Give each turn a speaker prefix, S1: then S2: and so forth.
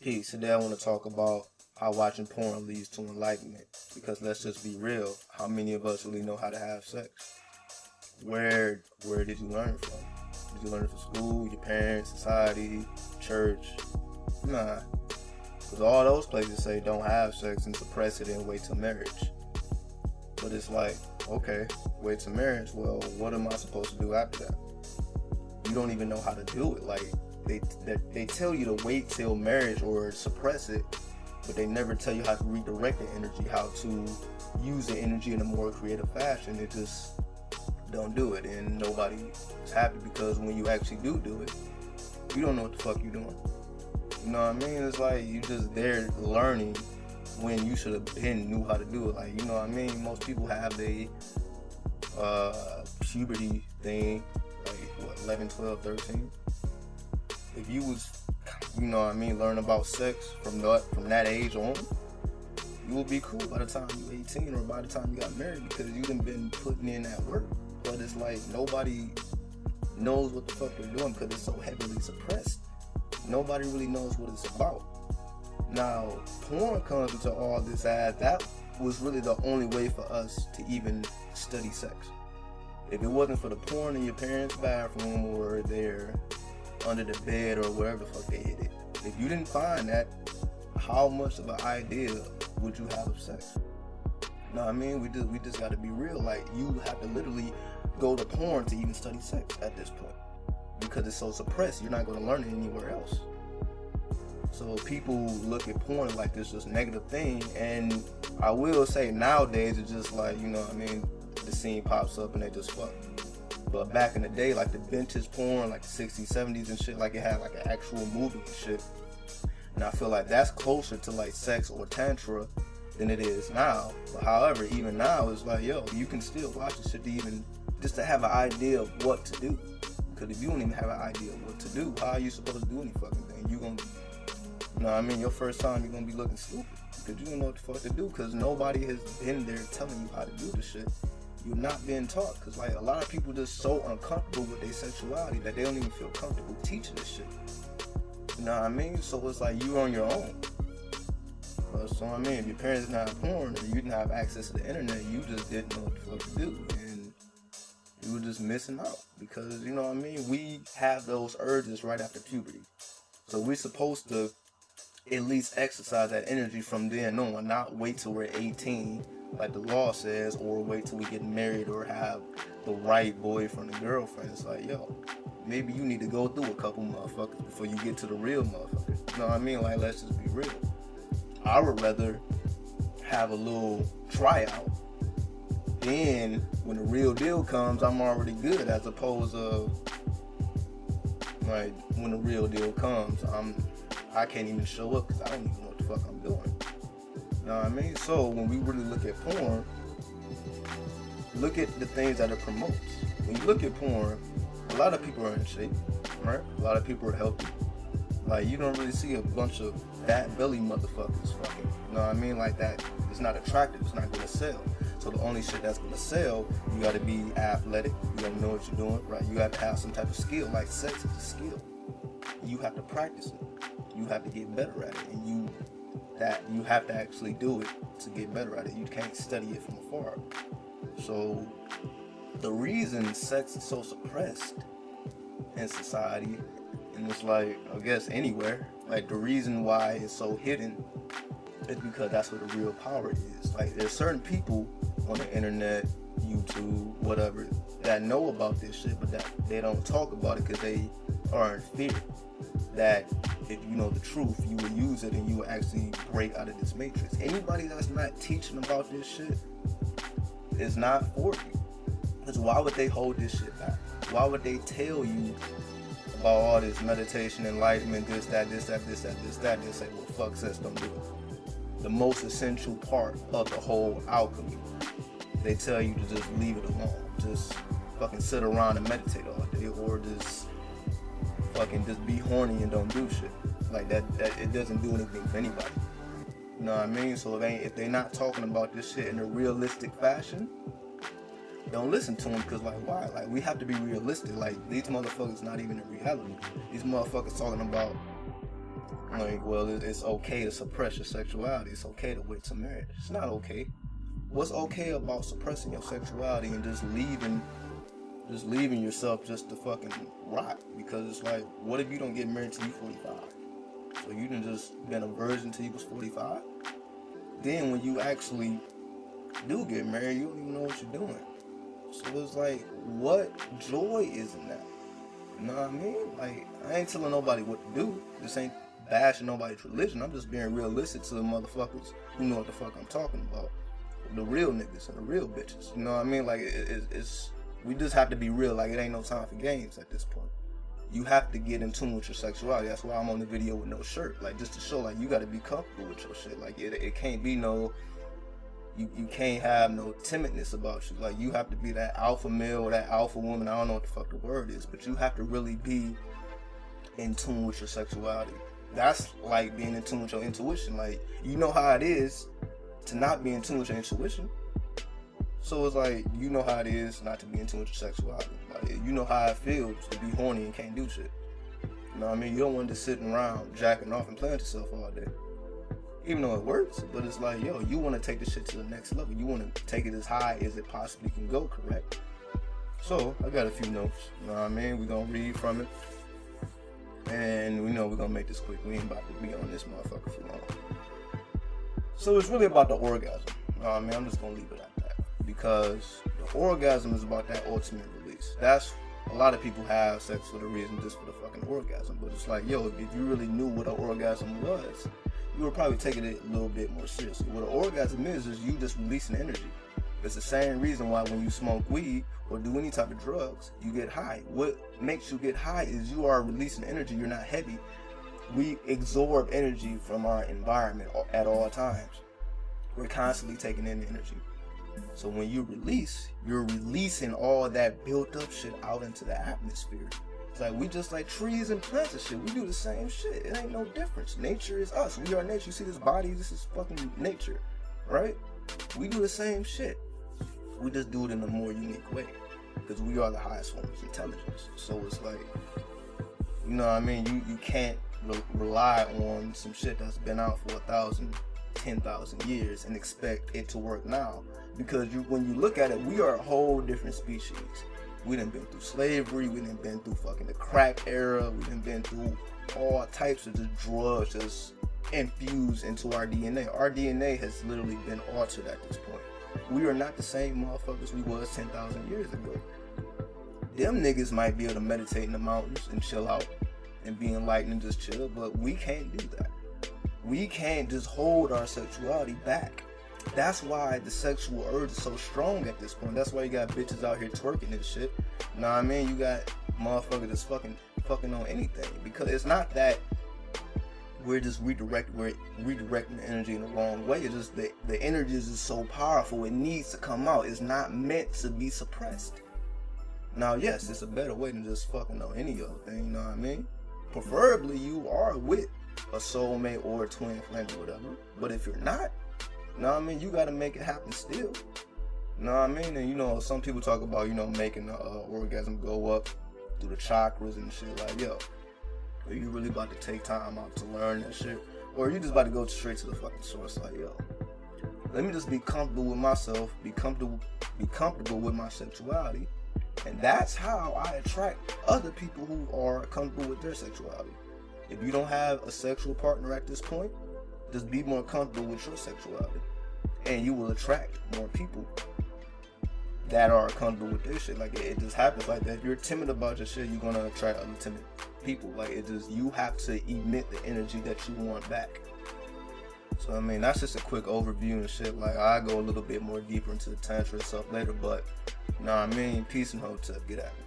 S1: Peace. Today I want to talk about how watching porn leads to enlightenment. Because let's just be real, how many of us really know how to have sex? Where did you learn it from? Did you learn it from school, your parents, society, church? Nah. Because all those places say don't have sex and suppress it and wait till marriage. But it's like, okay, wait till marriage. Well, what am I supposed to do after that? You don't even know how to do it. Like, they tell you to wait till marriage or suppress it, but they never tell you how to redirect the energy, how to use the energy in a more creative fashion. They just don't do it, and nobody is happy because when you actually do it, you don't know what the fuck you're doing. You know what I mean? It's like you just there learning when you should have been knew how to do it. Like, you know what I mean? Most people have a puberty thing, like what, 11, 12, 13. If you was, you know what I mean, learn about sex from that age on, you will be cool by the time you're 18 or by the time you got married, because you done been putting in that work. But it's like nobody knows what the fuck they're doing because it's so heavily suppressed. Nobody really knows what it's about. Now, porn comes into all this as that was really the only way for us to even study sex. If it wasn't for the porn in your parents' bathroom or their under the bed or wherever the fuck they hid it, if you didn't find that, how much of an idea would you have of sex? You know what I mean? We just got to be real. Like, you have to literally go to porn to even study sex at this point, because it's so suppressed. You're not going to learn it anywhere else. So people look at porn like this just negative thing, and I will say nowadays it's just like, you know what I mean, the scene pops up and they just fuck. But back in the day, like the vintage porn, like the 60s, 70s and shit, like it had like an actual movie and shit. And I feel like that's closer to like sex or tantra than it is now. But however, even now, it's like, yo, you can still watch this shit to even, just to have an idea of what to do. Because if you don't even have an idea of what to do, how are you supposed to do any fucking thing? You gonna, you know what I mean, your first time you're gonna be looking stupid. Because you don't know what the fuck to do, because nobody has been there telling you how to do this shit. You're not being taught, because like a lot of people just so uncomfortable with their sexuality that they don't even feel comfortable teaching this shit. You know what I mean? So it's like you on your own. So I mean, if your parents didn't have porn or you didn't have access to the internet, you just didn't know what the fuck to do, and you were just missing out. Because, you know what I mean, we have those urges right after puberty, so we're supposed to at least exercise that energy from then on, not wait till we're 18 like the law says, or wait till we get married or have the right boyfriend or girlfriend. It's like, yo, maybe you need to go through a couple motherfuckers before you get to the real motherfuckers. You know what I mean? Like, let's just be real. I would rather have a little tryout, then when the real deal comes, I'm already good, as opposed to like when the real deal comes, I can't even show up because I don't even know what the fuck I'm doing. You know what I mean? So when we really look at porn, look at the things that it promotes. When you look at porn, a lot of people are in shape, right? A lot of people are healthy. Like, you don't really see a bunch of fat belly motherfuckers fucking. You know what I mean? Like, that, it's not attractive. It's not gonna sell. So the only shit that's gonna sell, you gotta be athletic. You gotta know what you're doing, right? You have to have some type of skill. Like, sex is a skill. You have to practice it. You have to get better at it, and you have to actually do it to get better at it. You can't study it from afar. So the reason sex is so suppressed in society, and it's like, I guess anywhere, like the reason why it's so hidden is because that's where the real power is. Like, there's certain people on the internet, YouTube, whatever, that know about this shit, but that they don't talk about it because they are in fear that if you know the truth, you will use it and you will actually break out of this matrix. Anybody that's not teaching about this shit is not for you. Because why would they hold this shit back? Why would they tell you about all this meditation, enlightenment, this, that, this, that, this, that, this, that, and say, well, fuck sex, don't do it. The most essential part of the whole alchemy. They tell you to just leave it alone. Just fucking sit around and meditate all day, or just fucking just be horny and don't do shit. Like that it doesn't do anything for anybody. You know what I mean? So if they're not talking about this shit in a realistic fashion, don't listen to them, because like, why? Like, we have to be realistic. Like, these motherfuckers not even in reality. These motherfuckers talking about Like, well, it's okay to suppress your sexuality. It's okay to wait to marriage. It's not okay. What's okay about suppressing your sexuality and just leaving yourself just to fucking rot? Because it's like, what if you don't get married till you 45? So you done just been a virgin till you was 45? Then when you actually do get married, you don't even know what you're doing. So it's like, what joy is in that? You know what I mean? Like, I ain't telling nobody what to do. This ain't bashing nobody's religion. I'm just being realistic to the motherfuckers who know what the fuck I'm talking about. The real niggas and the real bitches. You know what I mean? Like, it's we just have to be real. Like, it ain't no time for games at this point. You have to get in tune with your sexuality. That's why I'm on the video with no shirt. Like, just to show, like, you got to be comfortable with your shit. Like, it can't be no... You can't have no timidness about you. Like, you have to be that alpha male, that alpha woman. I don't know what the fuck the word is, but you have to really be in tune with your sexuality. That's like being in tune with your intuition. Like, you know how it is to not be in tune with your intuition. So it's like, you know how it is not to be in tune with your sexuality. Like, you know how it feels to be horny and can't do shit. You know what I mean? You don't want to just sitting around jacking off and playing with yourself all day. Even though it works, but it's like, yo, you want to take the shit to the next level. You want to take it as high as it possibly can go, correct? So, I got a few notes, you know what I mean? We're going to read from it. And we know we're going to make this quick. We ain't about to be on this motherfucker for long. So, it's really about the orgasm. You know what I mean? I'm just going to leave it at that. Because the orgasm is about that ultimate release. That's, a lot of people have sex for the reason, just for the fucking orgasm. But it's like, yo, if you really knew what an orgasm was, you would probably take it a little bit more seriously. What an orgasm is you just releasing energy. It's the same reason why when you smoke weed or do any type of drugs, you get high. What makes you get high is you are releasing energy. You're not heavy. We absorb energy from our environment at all times. We're constantly taking in the energy. So when you release, you're releasing all that built up shit out into the atmosphere. It's like, we just like trees and plants and shit. We do the same shit. It ain't no difference. Nature is us. We are nature. You see this body? This is fucking nature, right? We do the same shit. We just do it in a more unique way because we are the highest form of intelligence. So it's like, you know what I mean? You can't rely on some shit that's been out for 1,000, 10,000 years and expect it to work now. Because when you look at it, we are a whole different species. We done been through slavery, we done been through fucking the crack era, we done been through all types of just drugs just infused into our DNA. Our DNA has literally been altered at this point. We are not the same motherfuckers we was 10,000 years ago. Them niggas might be able to meditate in the mountains and chill out and be enlightened and just chill, but we can't do that. We can't just hold our sexuality back. That's why the sexual urge is so strong at this point. That's why you got bitches out here twerking and shit. You know what I mean? You got motherfuckers that's fucking on anything. Because it's not that we're redirecting the energy in the wrong way. It's just the energy is just so powerful. It needs to come out. It's not meant to be suppressed. Now, yes, it's a better way than just fucking on any other thing. You know what I mean? Preferably, you are with a soulmate or a twin flame or whatever. But if you're not, you know what I mean? You got to make it happen still. You know what I mean? And, you know, some people talk about, you know, making the orgasm go up through the chakras and shit. Like, yo, are you really about to take time out to learn that shit? Or are you just about to go straight to the fucking source? Like, yo, let me just be comfortable with myself, be comfortable with my sexuality. And that's how I attract other people who are comfortable with their sexuality. If you don't have a sexual partner at this point, just be more comfortable with your sexuality, and you will attract more people that are comfortable with their shit. Like, it just happens like that. If you're timid about your shit, you're gonna attract other timid people. Like, you have to emit the energy that you want back. So I mean, that's just a quick overview and shit. Like, I go a little bit more deeper into the tantra and stuff later, but you know what I mean? Peace and hope to get at me.